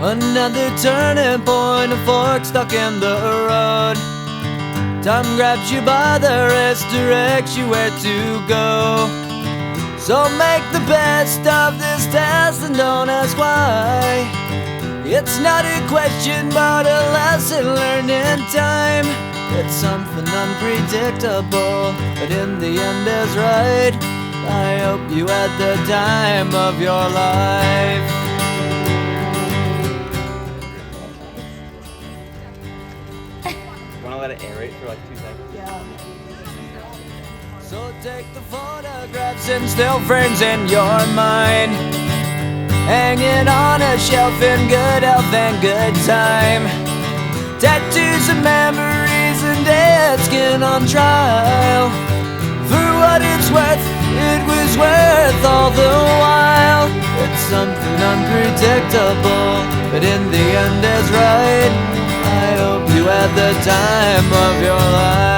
Another turning point, a fork stuck in the road. Time grabs you by the wrist, directs you where to go. So make the best of this test and don't ask why. It's not a question but a lesson learned in time. It's something unpredictable, but in the end is right. I hope you had the time of your life. Want to let it aerate for like 2 seconds? Yeah. So take the photographs and still frames in your mind, hanging on a shelf in good health and good time. Tattoos of memories and dead skin on trial. For what it's worth, it was worth all the while. It's something unpredictable, but in the end is right. I hope you had the time of your life.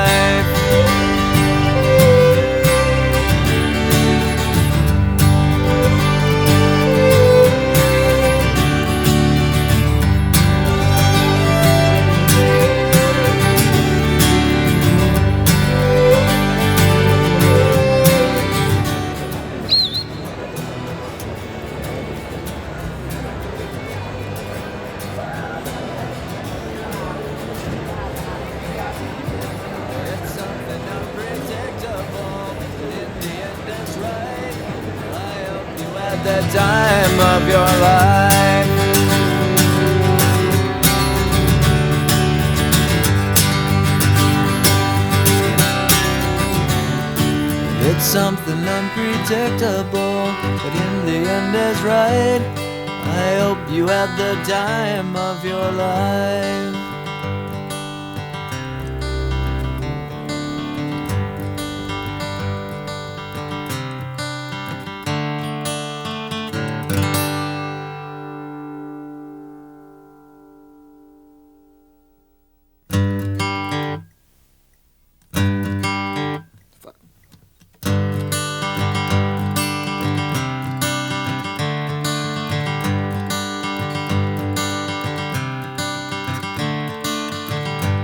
The time of your life. It's something unpredictable, but in the end is right. I hope you had the time of your life.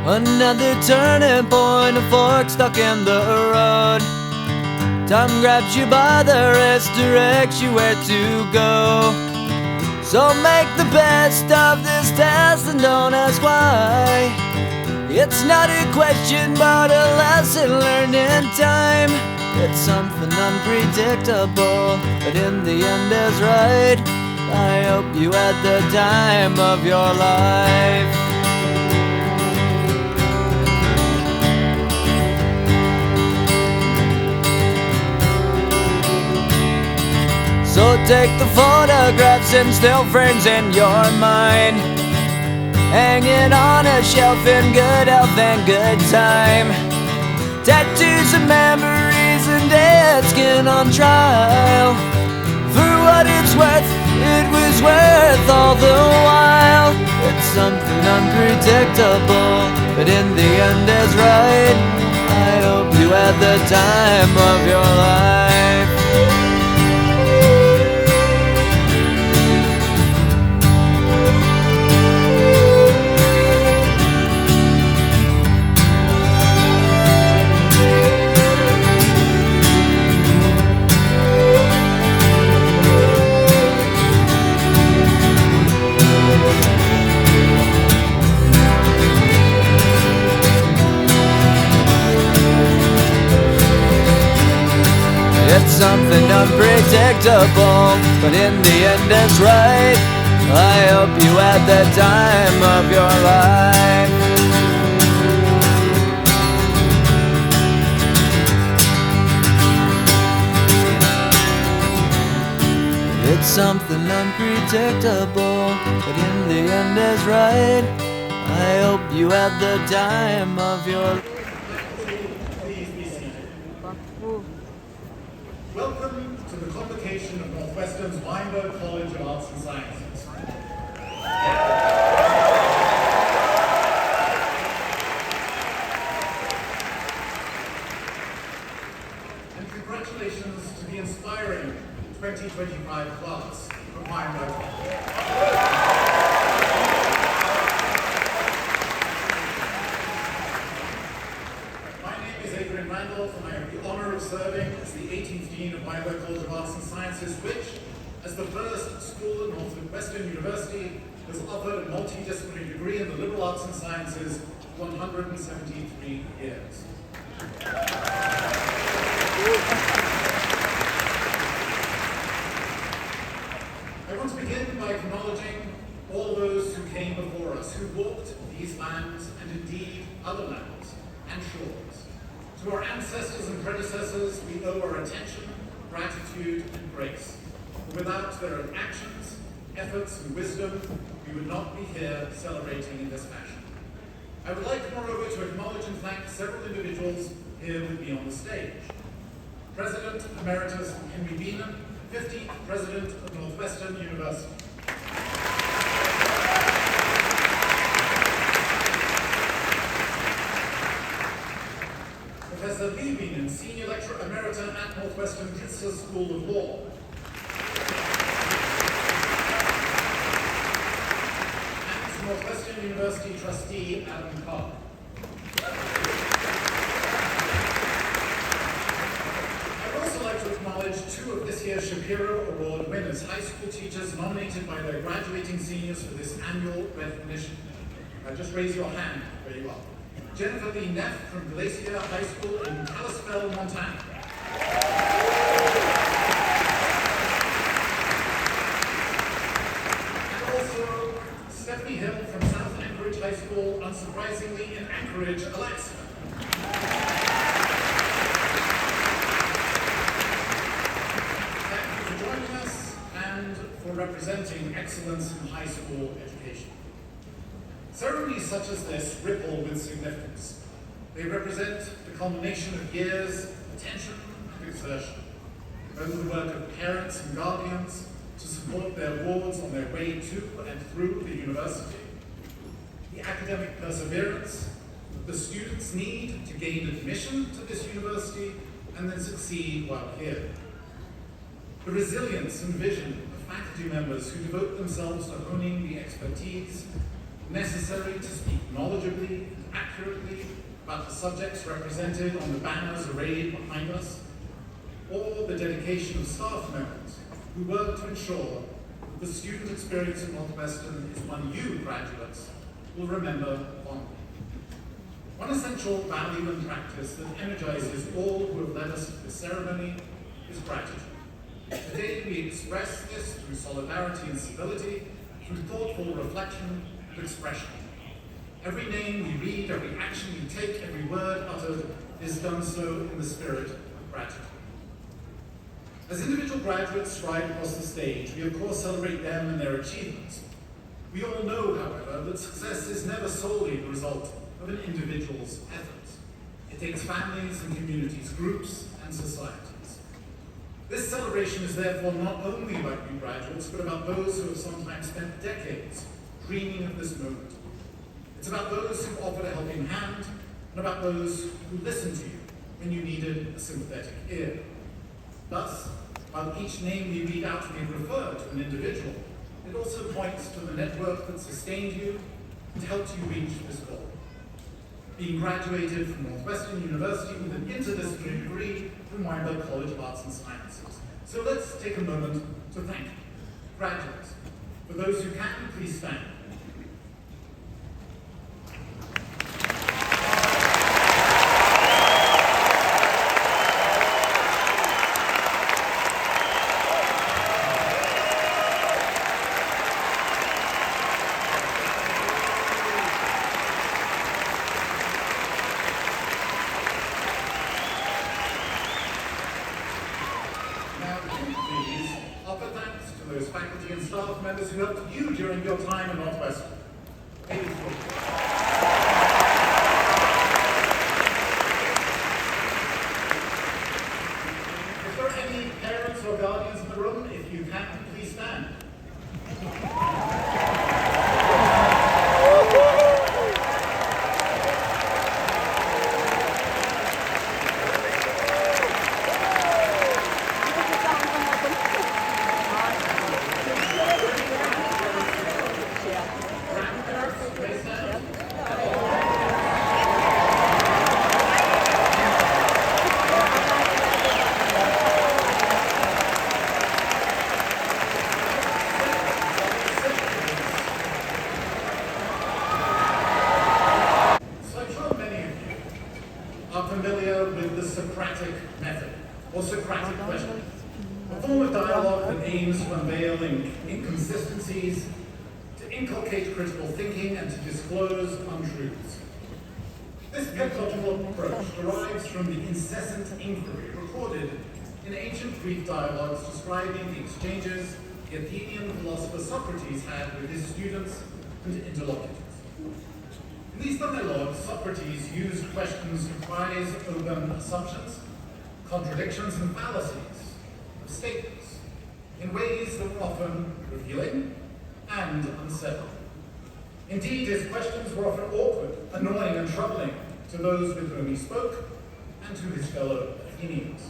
Another turning point, a fork stuck in the road. Time grabs you by the wrist, directs you where to go. So make the best of this test and don't ask why. It's not a question but a lesson learned in time. It's something unpredictable, but in the end is right. I hope you had the time of your life. So take the photographs and still frames in your mind, hanging on a shelf in good health and good time. Tattoos of memories and dead skin on trial. For what it's worth, it was worth all the while. It's something unpredictable, but in the end is right. I hope you had the time of your life. It's something unpredictable, but in the end it's right. I hope you had the time of your life. It's something unpredictable, but in the end is right. I hope you had the time of your life. Welcome to the convocation of Northwestern's Weinberg College of Arts and Sciences. And congratulations to the inspiring 2025 class of Weinberg College. University has offered a multidisciplinary degree in the liberal arts and sciences for 173 years. I want to begin by acknowledging all those who came before us, who walked these lands and indeed other lands and shores. To our ancestors and predecessors, we owe our attention, gratitude, and grace. Without their actions, efforts, and wisdom, we would not be here celebrating in this fashion. I would like, moreover, to acknowledge and thank several individuals here with me on the stage. President Emeritus Henry Beaman, 15th President of Northwestern University. Professor Lee Beaman, Senior Lecturer Emerita at Northwestern Pritzker School of Law. And Northwestern University Trustee Adam Carr. I'd also like to acknowledge two of this year's Shapiro Award winners, high school teachers nominated by their graduating seniors for this annual recognition. Just raise your hand where you are. Jennifer Lee Neff from Glacier High School in Kalispell, Montana. And also Stephanie Hill from South Anchorage High School, unsurprisingly in Anchorage, Alaska. Thank you for joining us and for representing excellence in high school education. Ceremonies such as this ripple with significance. They represent the culmination of years of attention and exertion, both the work of parents and guardians to support their wards on their way to and through the university, the academic perseverance that the students need to gain admission to this university and then succeed while here, the resilience and vision of faculty members who devote themselves to honing the expertise necessary to speak knowledgeably and accurately about the subjects represented on the banners arrayed behind us, or the dedication of staff members who work to ensure that the student experience at Northwestern is one you, graduates, will remember fondly. One essential value and practice that energizes all who have led us to this ceremony is gratitude. Today we express this through solidarity and civility, through thoughtful reflection and expression. Every name we read, every action we take, every word uttered is done so in the spirit of gratitude. As individual graduates stride across the stage, we of course celebrate them and their achievements. We all know, however, that success is never solely the result of an individual's efforts. It takes families and communities, groups and societies. This celebration is therefore not only about new graduates, but about those who have sometimes spent decades dreaming of this moment. It's about those who offered a helping hand, and about those who listened to you when you needed a sympathetic ear. Thus, while each name we read out may refer to an individual, it also points to the network that sustained you and helped you reach this goal. Being graduated from Northwestern University with an interdisciplinary degree from Weinberg College of Arts and Sciences. So let's take a moment to thank you, graduates. For those who can, please stand. Those faculty and staff members who helped you during your time at Northwestern. Thank you. If there are any parents or guardians in the room, if you can, please stand. or Socratic question, a form of dialogue that aims to unveil inconsistencies, to inculcate critical thinking, and to disclose untruths. This pedagogical approach derives from the incessant inquiry recorded in ancient Greek dialogues describing the exchanges the Athenian philosopher Socrates had with his students and interlocutors. In these dialogues, Socrates used questions to prize open assumptions, contradictions, and fallacies of statements in ways that were often revealing and unsettling. Indeed, his questions were often awkward, annoying, and troubling to those with whom he spoke and to his fellow Athenians.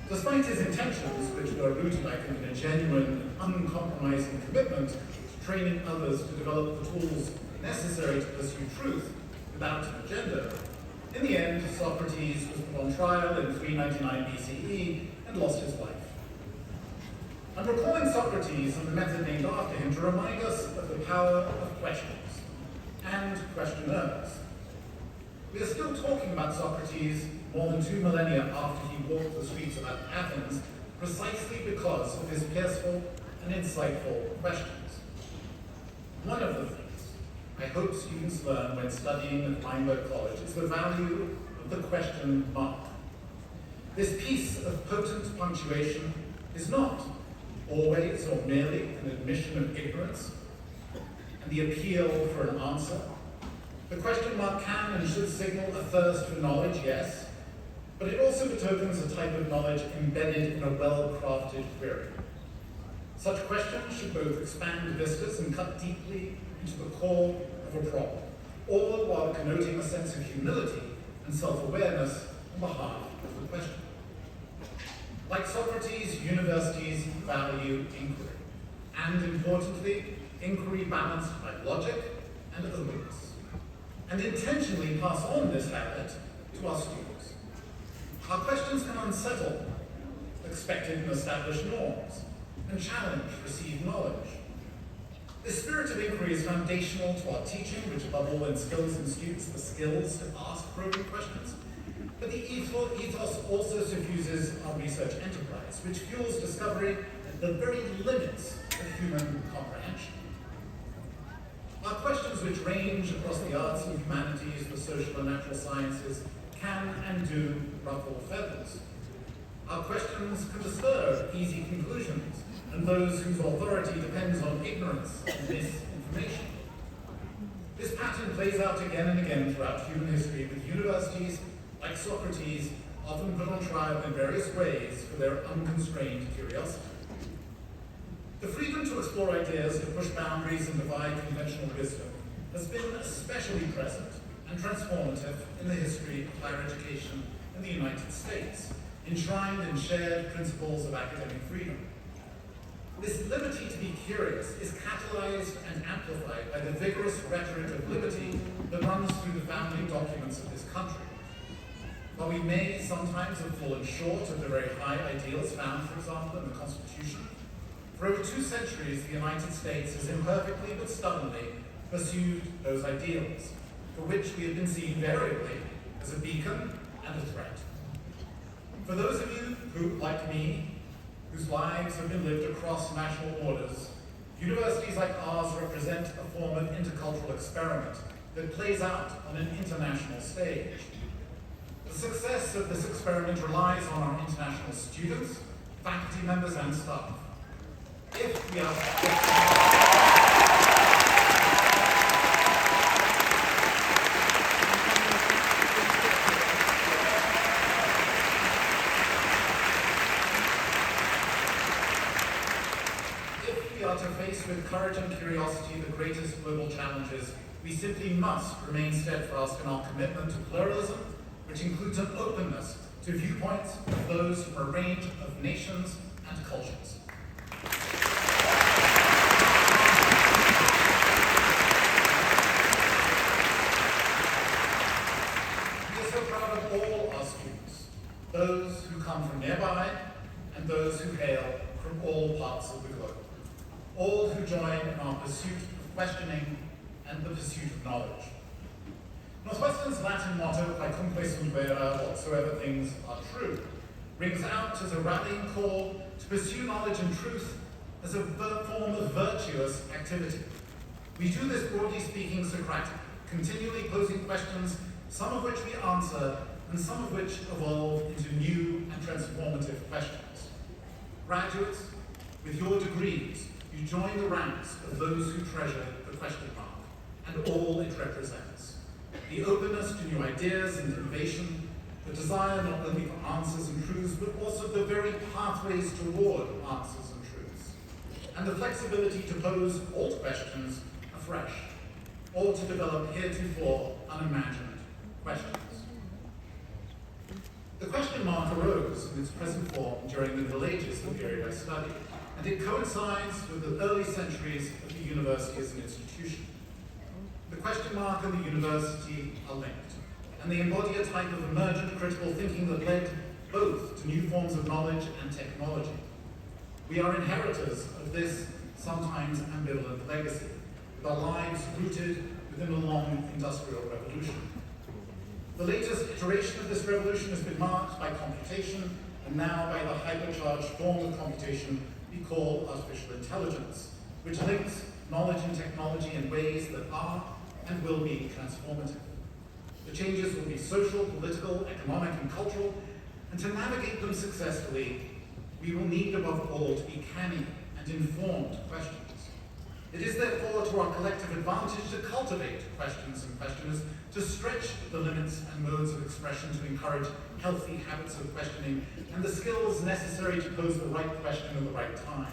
Despite his intentions, which were rooted, I think, in a genuine, uncompromising commitment to training others to develop the tools necessary to pursue truth without an agenda, in the end, Socrates was put on trial in 399 BCE and lost his life. I'm recalling Socrates and the method named after him to remind us of the power of questions and questioners. We are still talking about Socrates more than 2 millennia after he walked the streets of Athens, precisely because of his pierceful and insightful questions. One of the things I hope students learn when studying at Weinberg College is the value of the question mark. This piece of potent punctuation is not always or merely an admission of ignorance and the appeal for an answer. The question mark can and should signal a thirst for knowledge, yes, but it also betokens a type of knowledge embedded in a well-crafted query. Such questions should both expand vistas and cut deeply into the core of a problem, all while connoting a sense of humility and self-awareness on behalf of the question. Like Socrates, universities value inquiry, and importantly, inquiry balanced by logic and openness, and intentionally pass on this habit to our students. Our questions can unsettle expected and established norms, and challenge received knowledge. This spirit of inquiry is foundational to our teaching, which above all instills in students the skills to ask probing questions. But the ethos also suffuses our research enterprise, which fuels discovery at the very limits of human comprehension. Our questions, which range across the arts and humanities, the social and natural sciences, can and do ruffle feathers. Our questions can disturb easy conclusions and those whose authority depends on ignorance and misinformation. This pattern plays out again and again throughout human history, with universities, like Socrates, often put on trial in various ways for their unconstrained curiosity. The freedom to explore ideas, to push boundaries and defy conventional wisdom has been especially present and transformative in the history of higher education in the United States, enshrined in shared principles of academic freedom. This liberty to be curious is catalyzed and amplified by the vigorous rhetoric of liberty that runs through the founding documents of this country. While we may sometimes have fallen short of the very high ideals found, for example, in the Constitution, for over 2 centuries the United States has imperfectly but stubbornly pursued those ideals, for which we have been seen invariably as a beacon and a threat. For those of you who, like me, whose lives have been lived across national borders, universities like ours represent a form of intercultural experiment that plays out on an international stage. The success of this experiment relies on our international students, faculty members, and staff. If we are to face with courage and curiosity the greatest global challenges, we simply must remain steadfast in our commitment to pluralism, which includes an openness to viewpoints of those from a range of nations and cultures. We are so proud of all our students, those who come from nearby and those who hail from all parts of the globe, all who join in our pursuit of questioning and the pursuit of knowledge. Northwestern's Latin motto, "Quaecumque sunt vera," whatsoever things are true, rings out as a rallying call to pursue knowledge and truth as a form of virtuous activity. We do this, broadly speaking, Socratic, continually posing questions, some of which we answer, and some of which evolve into new and transformative questions. Graduates, with your degrees, you join the ranks of those who treasure the question mark and all it represents. The openness to new ideas and innovation, the desire not only for answers and truths, but also the very pathways toward answers and truths, and the flexibility to pose old questions afresh, or to develop heretofore unimagined questions. The question mark arose in its present form during the Middle Ages, the period I study, and it coincides with the early centuries of the university as an institution. The question mark and the university are linked, and they embody a type of emergent critical thinking that led both to new forms of knowledge and technology. We are inheritors of this sometimes ambivalent legacy, with our lives rooted within a long industrial revolution. The latest iteration of this revolution has been marked by computation, and now by the hypercharged form of computation we call artificial intelligence, which links knowledge and technology in ways that are and will be transformative. The changes will be social, political, economic, and cultural, and to navigate them successfully, we will need above all to be canny and informed questioners. It is therefore to our collective advantage to cultivate questions and questioners, to stretch the limits and modes of expression to encourage healthy habits of questioning and the skills necessary to pose the right question at the right time.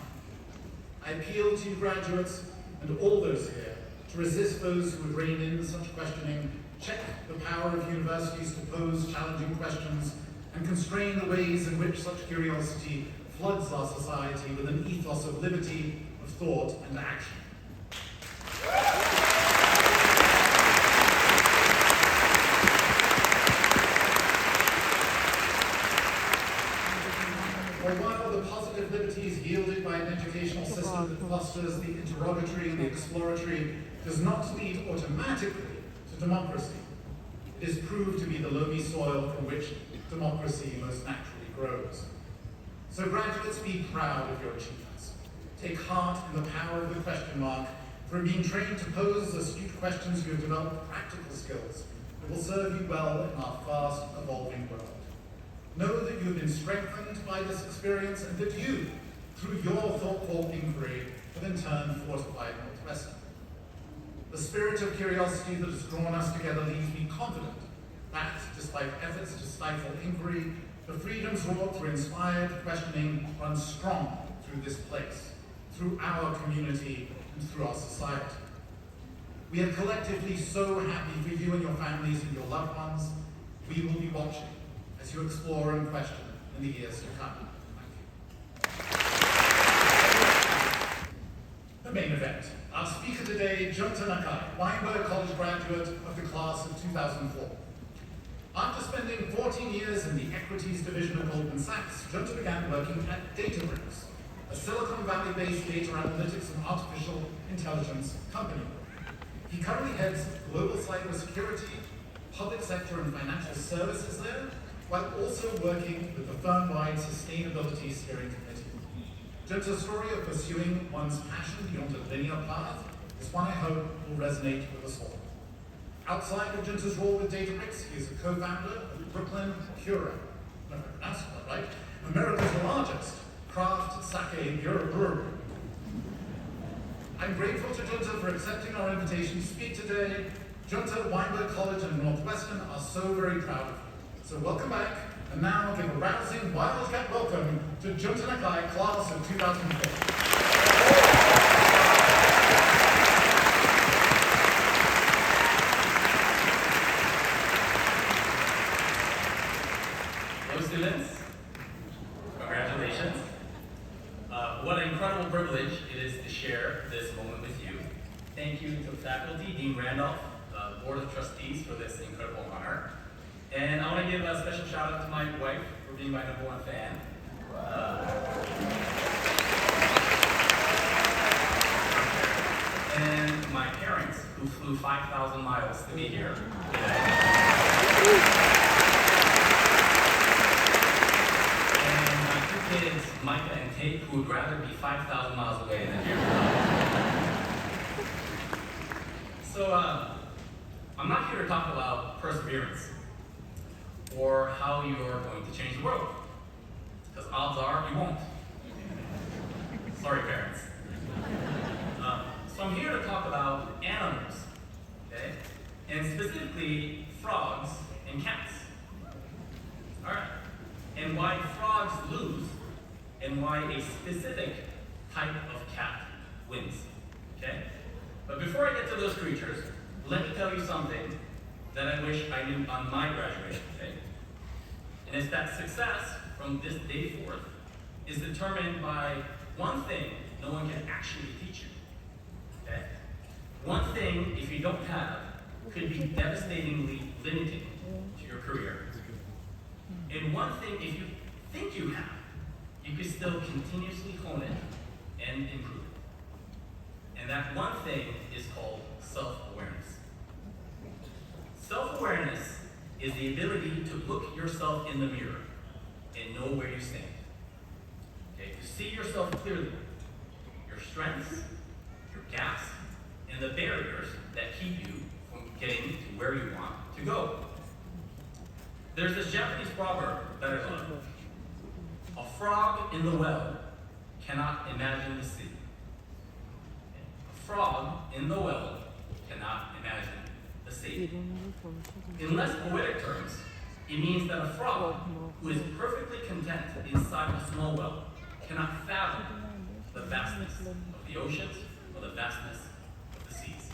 I appeal to you graduates and all those here to resist those who would rein in such questioning, check the power of universities to pose challenging questions, and constrain the ways in which such curiosity floods our society with an ethos of liberty, of thought, and action. For while the positive liberties yielded by an educational system that fosters the interrogatory and the exploratory does not lead automatically to democracy, it is proved to be the loamy soil from which democracy most naturally grows. So graduates, be proud of your achievements. Take heart in the power of the question mark. From being trained to pose astute questions, you have developed practical skills that will serve you well in our fast evolving world. Know that you have been strengthened by this experience and that you, through your thoughtful inquiry, have in turn fortified Northwestern. The spirit of curiosity that has drawn us together leaves me confident that, despite efforts to stifle inquiry, the freedoms wrought through inspired questioning run strong through this place, through our community, and through our society. We are collectively so happy for you and your families and your loved ones. We will be watching as you explore and question in the years to come. Thank you. The main event. Our speaker today, Junta Nakai, Weinberg College graduate of the class of 2004. After spending 14 years in the equities division of Goldman Sachs, Junta began working at Databricks, a Silicon Valley-based data analytics and artificial intelligence company. He currently heads global cybersecurity, public sector and financial services there, while also working with the firm-wide sustainability steering committee. Junta's story of pursuing one's passion beyond a linear path is one I hope will resonate with us all. Outside of Junta's role with Databricks, he is a co-founder of Brooklyn Pura, no, I pronounced that right, America's largest craft sake brewery. I'm grateful to Junta for accepting our invitation to speak today. Junta, Weinberg College, and Northwestern are so very proud of you. So welcome back, and now give a rousing Wildcat welcome to Junta Nakai, class of 2004. Students, congratulations. What an incredible privilege it is to share this moment with you. Thank you to faculty, Dean Randolph, Board of Trustees for this incredible honor. And I want to give a special shout out to my wife for being my #1 fan. And my parents who flew 5,000 miles to be here today. kids, Micah and Tate, who would rather be 5,000 miles away than here. So, I'm not here to talk about perseverance or how you're going to change the world, because odds are you won't. Sorry, parents. So I'm here to talk about animals, okay? And specifically, frogs and cats. All right? And why frogs lose, and why a specific type of cat wins, okay? But before I get to those creatures, let me tell you something that I wish I knew on my graduation day. And it's that success from this day forth is determined by one thing no one can actually teach you, okay? One thing, if you don't have, could be devastatingly limiting to your career. And one thing, if you think you have, you can still continuously hone it and improve it. And that one thing is called self-awareness. Self-awareness is the ability to look yourself in the mirror and know where you stand. Okay, to see yourself clearly, your strengths, your gaps, and the barriers that keep you from getting to where you want to go. There's this Japanese proverb that I love. A frog in the well cannot imagine the sea. A frog in the well cannot imagine the sea. In less poetic terms, it means that a frog who is perfectly content inside a small well cannot fathom the vastness of the oceans or the vastness of the seas.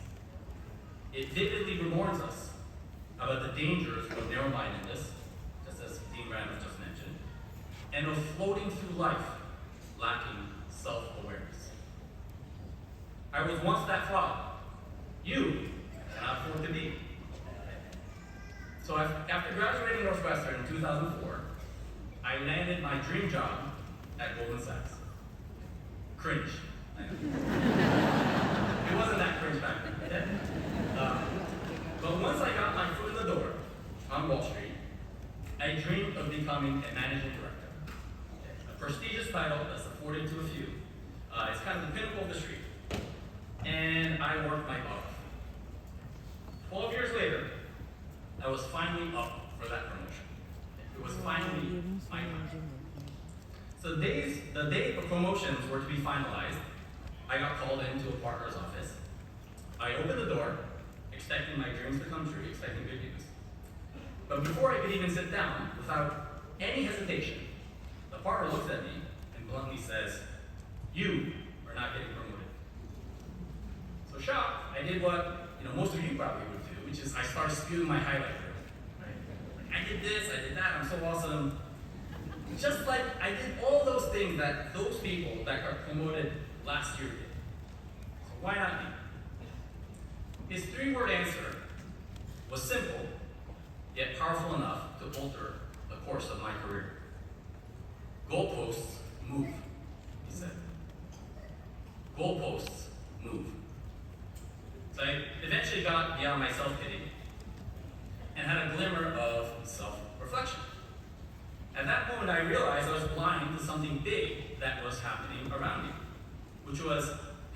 It vividly warns us about the dangers of narrow-mindedness, just as Dean Randolph just mentioned, and of floating through life lacking self-awareness. I was once that frog. You cannot afford to be. So after graduating Northwestern in 2004, I landed my dream job at Goldman Sachs. Cringe. I know. It wasn't that cringe back then. But once I got my foot in the door on Wall Street, I dreamed of becoming a managing director. A prestigious title that's afforded to a few. It's kind of the pinnacle of the street. And I worked my butt off. 12 years later, I was finally up for that promotion. It was finally my time. So the day the promotions were to be finalized, I got called into a partner's office. I opened the door, expecting my dreams to come true, expecting good news. But before I could even sit down, without any hesitation, the partner looks at me and bluntly says, "You are not getting promoted." So shocked, I did what most of you probably would do, which is I started spewing my highlight reel. Right? I did this, I did that, I'm so awesome. Just like I did all those things that those people that got promoted last year did. So why not me? His three-word answer was simple, yet powerful enough to alter the course of my career. Goalposts move, he said. Goalposts move. So I eventually got beyond my self-pity and had a glimmer of self-reflection. At that moment, I realized I was blind to something big that was happening around me, which was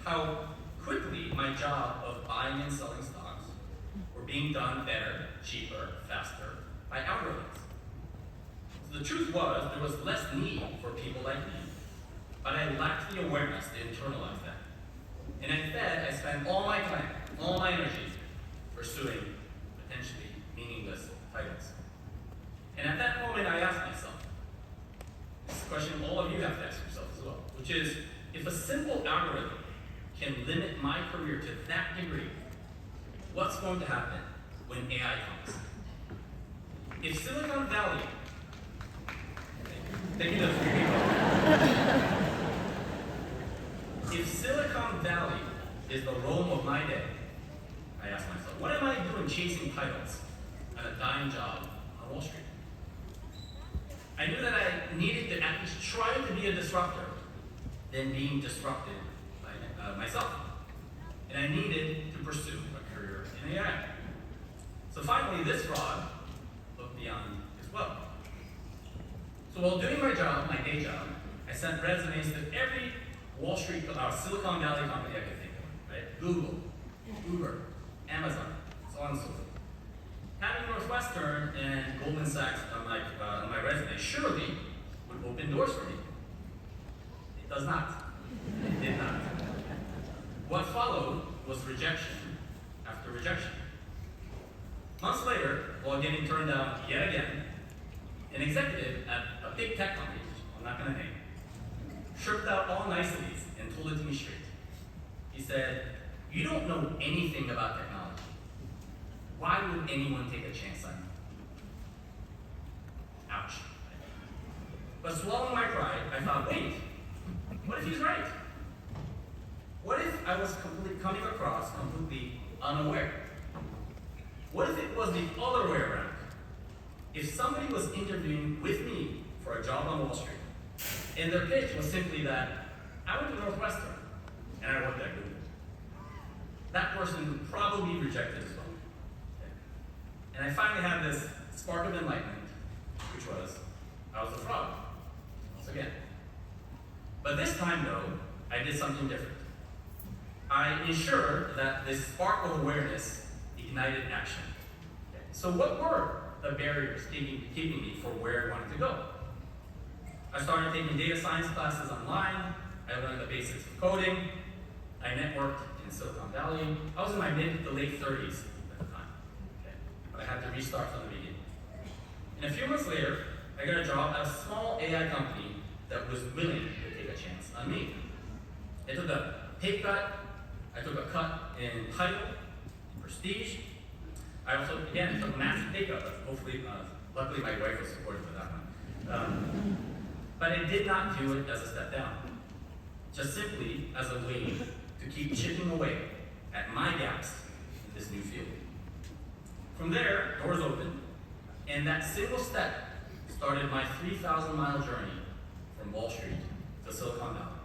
how quickly my job of buying and selling stocks were being done better, cheaper, faster by algorithms. So the truth was, there was less need for people like me, but I lacked the awareness to internalize that. And instead, I spent all my time, all my energy, pursuing potentially meaningless titles. And at that moment, I asked myself, this is a question all of you have to ask yourself as well, which is, if a simple algorithm can limit my career to that degree, what's going to happen when AI comes? If Silicon Valley, thank you, those three people. If Silicon Valley is the Rome of my day, I asked myself, what am I doing chasing titles at a dying job on Wall Street? I knew that I needed to at least try to be a disruptor than being disrupted by myself. And I needed to pursue a career in AI. So finally, this frog looked beyond his well. So while doing my job, my day job, I sent resumes to every Wall Street, Silicon Valley company I could think of, right? Google, Uber, Amazon, so on and so forth. Having Northwestern and Goldman Sachs on my resume surely would open doors for me. It does not. It did not. What followed was rejection after rejection. Months later, while getting turned down yet again, an executive at a big tech company, which I'm not going to name, stripped out all niceties and told it to me straight. He said, "You don't know anything about technology. Why would anyone take a chance on you?" Ouch. But swallowing my pride, I thought, wait, what if he's right? What if I was coming across completely unaware? What if it was the other way around? If somebody was interviewing with me for a job on Wall Street, and their pitch was simply that I went to Northwestern and I worked at Google, that person would probably be rejected as well. Okay? And I finally had this spark of enlightenment, which was, I was a fraud, once again. But this time, though, I did something different. I ensured that this spark of awareness ignited action. Okay? So what were the barriers keeping me from where I wanted to go? I started taking data science classes online. I learned the basics of coding. I networked in Silicon Valley. I was in my mid to late 30s at the time. Okay? But I had to restart from the beginning. And a few months later, I got a job at a small AI company that was willing to take a chance on me. I took a pay cut. I took a cut in title, in prestige. I also, again, took a massive pay cut, but hopefully, luckily my wife was supportive of that one. But I did not do it as a step down, just simply as a way to keep chipping away at my gaps in this new field. From there, doors opened, and that single step started my 3,000-mile journey from Wall Street to Silicon Valley,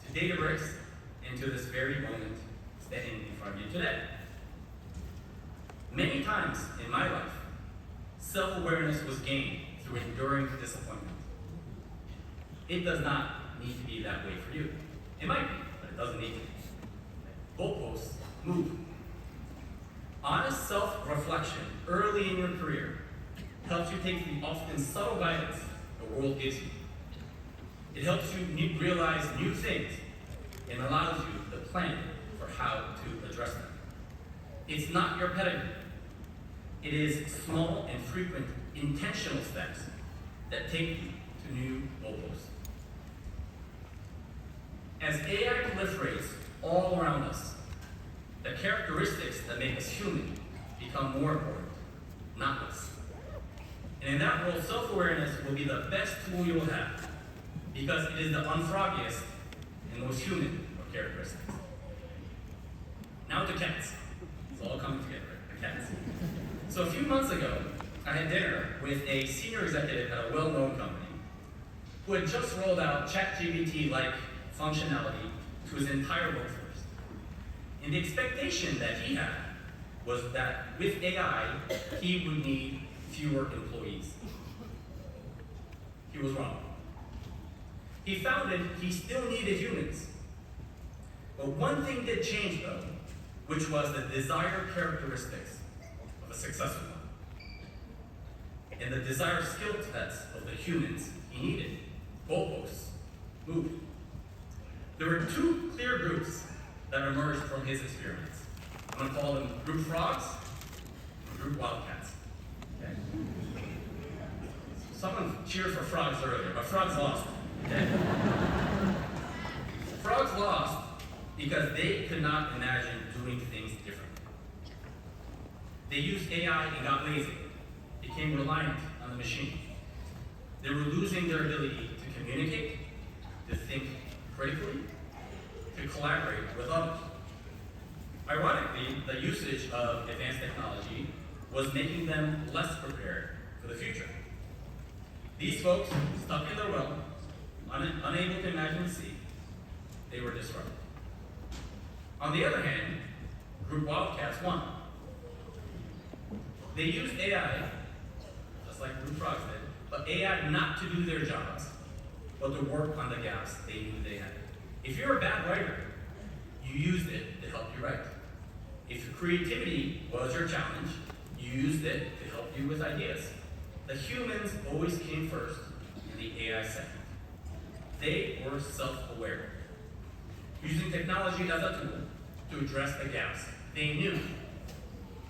to Databricks, and to this very moment standing in front of you today. Many times in my life, self-awareness was gained through enduring disappointment. It does not need to be that way for you. It might be, but it doesn't need to be. Goalposts move. Honest self-reflection early in your career helps you take the often subtle guidance the world gives you. It helps you realize new things and allows you to plan for how to address them. It's not your pedigree. It is small and frequent intentional steps that take you to new goalposts. As AI proliferates all around us, the characteristics that make us human become more important, not less. And in that role, self-awareness will be the best tool you will have, because it is the unfroggiest and most human of characteristics. Now to cats. It's all coming together, right? The cats. So a few months ago, I had dinner with a senior executive at a well-known company who had just rolled out ChatGPT-like functionality to his entire workforce. And the expectation that he had was that with AI, he would need fewer employees. He was wrong. He found that he still needed humans. But one thing did change, though, which was the desired characteristics of a successful one. And the desired skill sets of the humans he needed. Goalposts moved. There were two clear groups that emerged from his experiments. I'm going to call them group frogs and group wildcats. Okay? Someone cheered for frogs earlier, but frogs lost. Okay? Frogs lost because they could not imagine doing things differently. They used AI and got lazy, became reliant on the machine. They were losing their ability to communicate, to think critically, to collaborate with others. Ironically, the usage of advanced technology was making them less prepared for the future. These folks, stuck in their well, unable to imagine the sea, they were disrupted. On the other hand, Group Wildcats won. They used AI, just like Group Frogs did, but AI not to do their jobs, but to work on the gaps they knew they had. If you're a bad writer, you used it to help you write. If your creativity was your challenge, you used it to help you with ideas. The humans always came first, and the AI second. They were self-aware, using technology as a tool to address the gaps they knew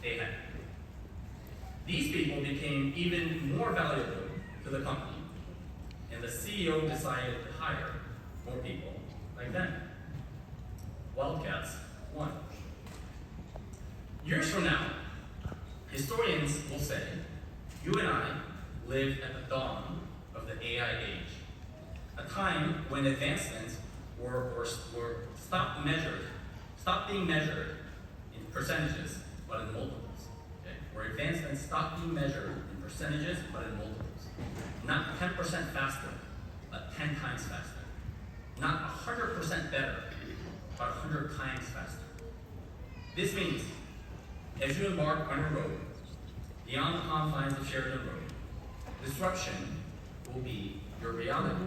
they had. These people became even more valuable to the company, and the CEO decided to hire more people like them. Wildcats won. Years from now, historians will say, you and I lived at the dawn of the AI age, a time when advancements were stopped being measured in percentages, but in multiples. Okay? Where advancements stopped being measured in percentages, but in multiples. Not 10% faster, but 10 times faster. Not 100% better, but 100 times faster. This means, as you embark on your road, beyond the confines of Sheridan Road, disruption will be your reality.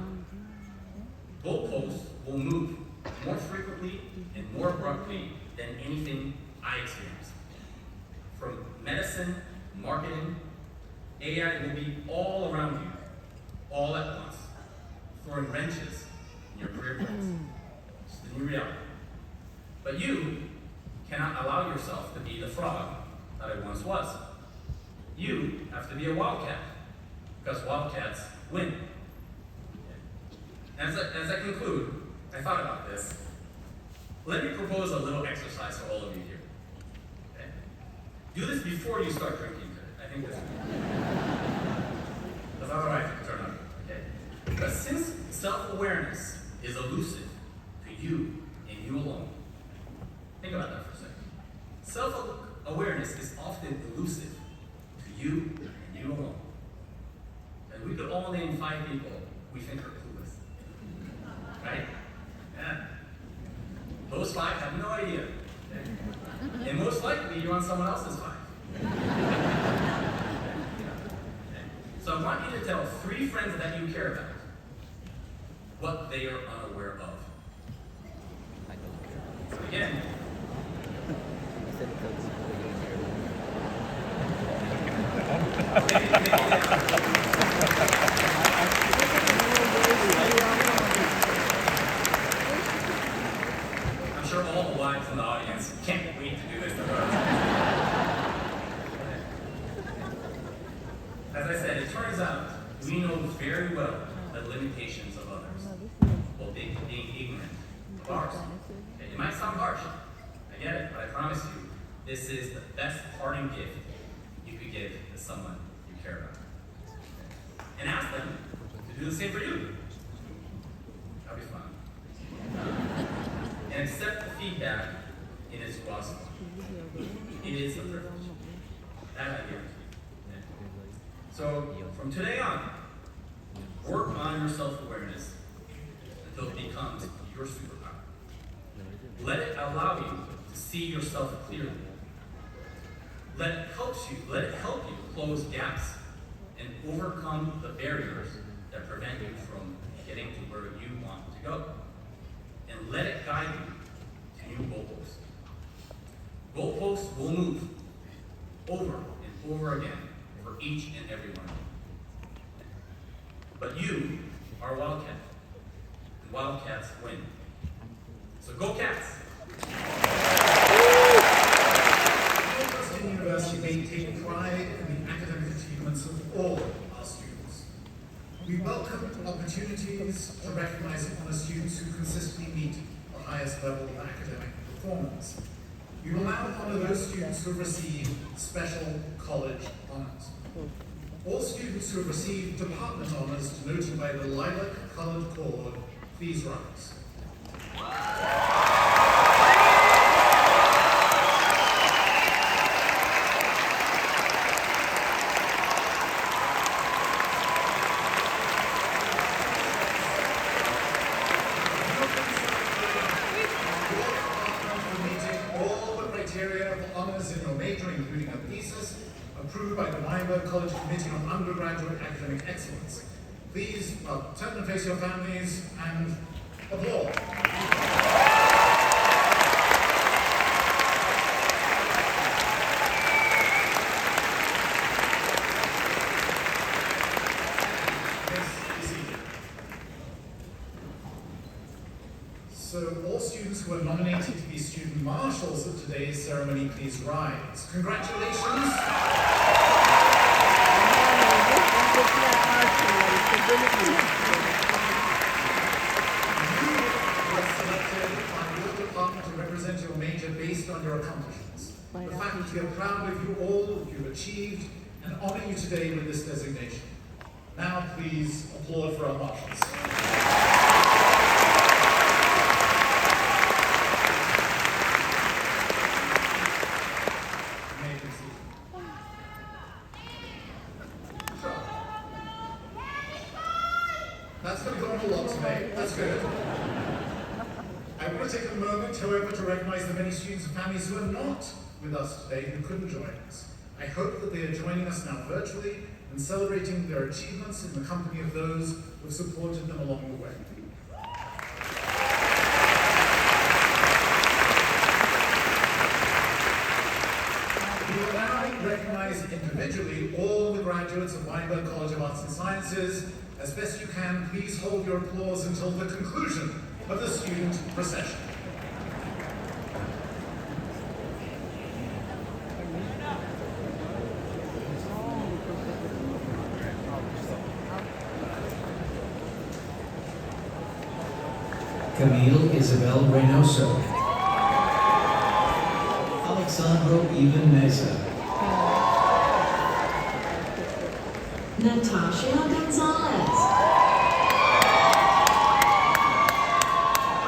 Goalposts will move more frequently and more abruptly than anything I experienced. From medicine, marketing, AI will be all around you, all at once, throwing wrenches in your career plans. It's the new reality. But you cannot allow yourself to be the frog that I once was. You have to be a wildcat, because wildcats win. As I conclude, I thought about this. Let me propose a little exercise for all of you here. Okay? Do this before you start drinking today. I think that's because otherwise it can turn up. Okay? But since self-awareness is elusive to you and you alone, think about that for a second. Self-awareness is often elusive to you and you alone. And we could all name 5 people we think are clueless. Right? Yeah. Those 5 have no idea. Okay? And most likely you're on someone else's 5. Okay? So I want you to tell 3 friends that you care about what they are unaware of. So again, I'm sure all the wives in the audience can't wait to do this. As I said, it turns out we know very well the limitations of others, while being ignorant of ours. Okay, it might sound harsh, I get it, but I promise you, this is the best parting gift you could give to someone you care about. And ask them to do the same for you. That'll be fun. And accept the feedback in its philosophy. It is a privilege. That I guarantee. So, from today on, work on your self-awareness until it becomes your superpower. Let it allow you to see yourself clearly. Let it help you close gaps and overcome the barriers that prevent you from getting to where you want to go. And let it guide you to new goalposts. Goalposts will move over and over again for each and every one of you. But you are a wildcat, and wildcats win. So go Cats! Northwestern University maintains pride in the academic achievements of all our students. We welcome opportunities to recognize honor students who consistently meet the highest level of academic performance. We will now honor those students who have received special college honors. All students who have received department honors denoted by the lilac-colored cord, please rise. Approved by the Weinberg Committee on Undergraduate Academic Excellence. Please turn and face your families and applaud. So all students who are nominated to be student marshals at today's ceremony, please rise. Congratulations. You were selected by your department to represent your major based on your accomplishments. The faculty are proud of you all, you've achieved, and honor you today with this designation. Now please applaud for our marshals. That's going to go on a lot today. That's good. I want to take a moment, however, to recognize the many students and families who are not with us today who couldn't join us. I hope that they are joining us now virtually and celebrating their achievements in the company of those who have supported them along the way. We will now recognize individually all the graduates of Weinberg College of Arts and Sciences. As best you can, please hold your applause until the conclusion of the student procession. Camille Isabel Reynoso, Alexandro Ivan Meza, Natasha Gonzalez,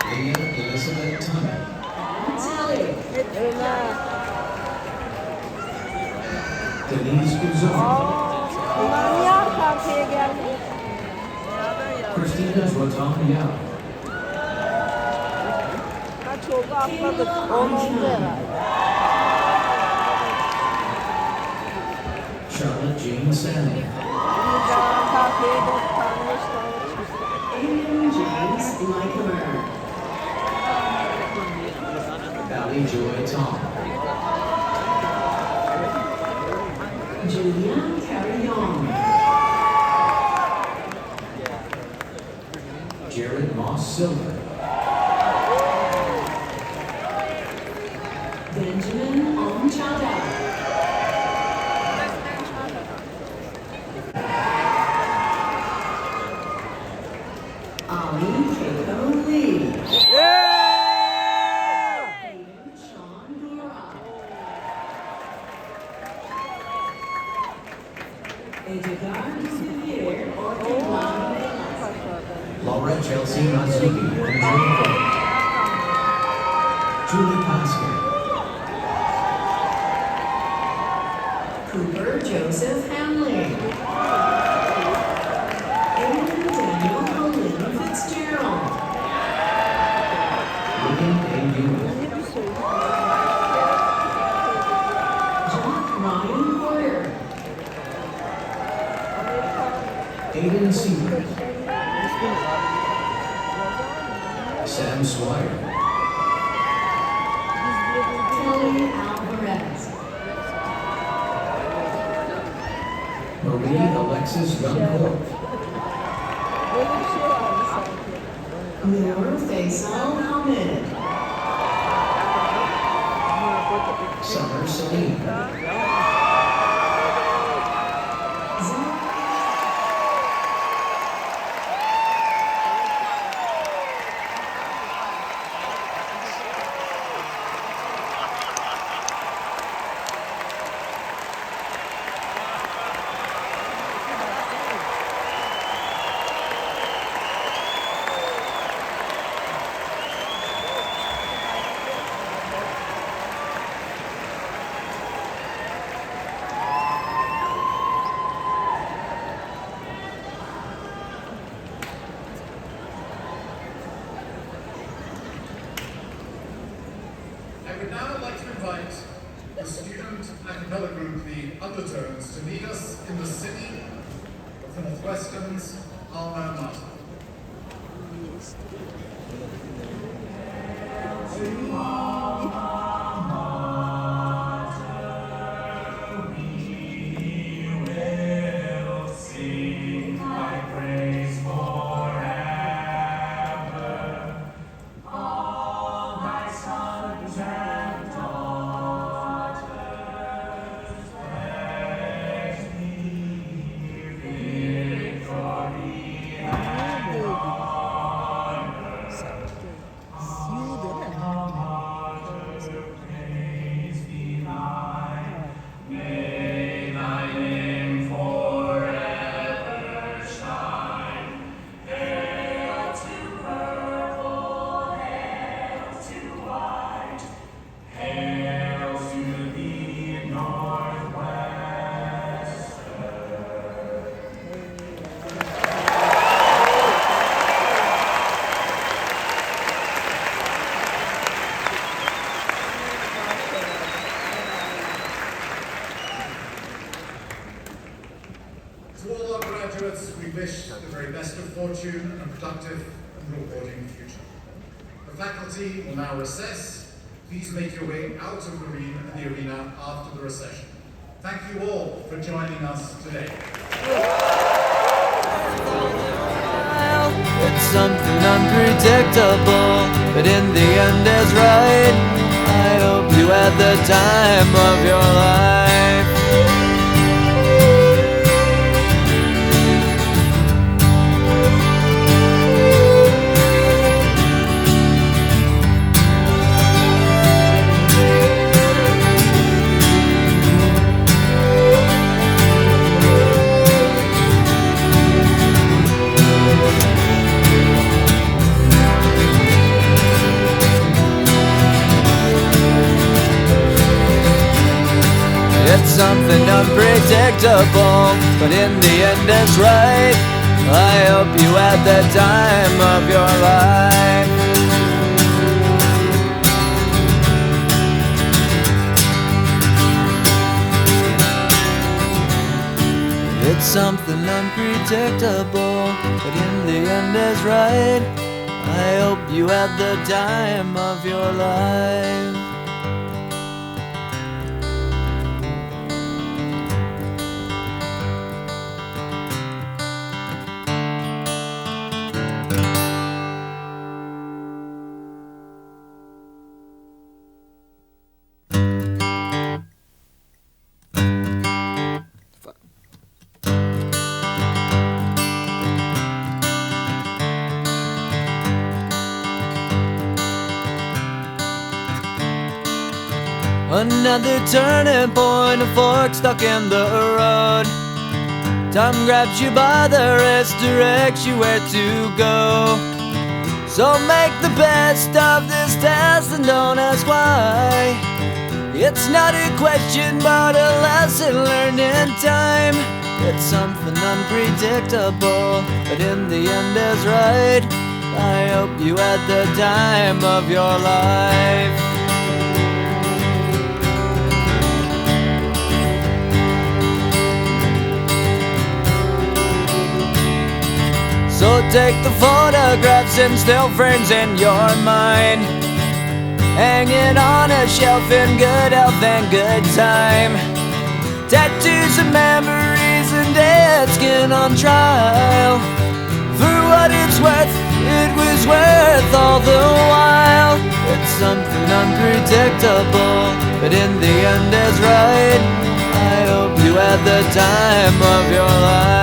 Leah Elizabeth Tunney, Telly, Denise Guzon, Christina Jotan Yao, Charlotte Jean Salmon, Adrian James Michaeler, Valley Joy Tom, Julia Carillon, Jared Moss Silver, Benjamin Omchada, Ali Keiko Lee, Aiden Sean Dora, Edgar Javier Ortega, Laura Chelsea Mazuki, Julie Pascal, Cooper Joseph Hamlin, Aiden Daniel Colin Fitzgerald, William A. Ewing, Jack Ryan Porter, Aiden Siebert, Sam Swire, Kelly Alvarez, Marie Alexis Guncourt, Noor Faisal Ahmed, Summer Salim, Zach I would now like to invite the student a cappella group, the Undertones, to lead us in the city of the Northwestern's alma mater. To all our graduates, we wish the very best of fortune and a productive and rewarding future. The faculty will now recess. Please make your way out of the arena after the recession. Thank you all for joining us today. It's something unpredictable, but in the end is right. I hope you had the time of your life. It's something unpredictable, but in the end it's right. I hope you had the time of your life. It's something unpredictable, but in the end is right. I hope you had the time of your life. Another turning point, a fork stuck in the road. Time grabs you by the wrist, directs you where to go. So make the best of this test and don't ask why. It's not a question but a lesson learned in time. It's something unpredictable, but in the end is right. I hope you had the time of your life. So take the photographs and still frames in your mind, hanging on a shelf in good health and good time. Tattoos and memories and dead skin on trial. For what it's worth, it was worth all the while. It's something unpredictable, but in the end is right. I hope you had the time of your life.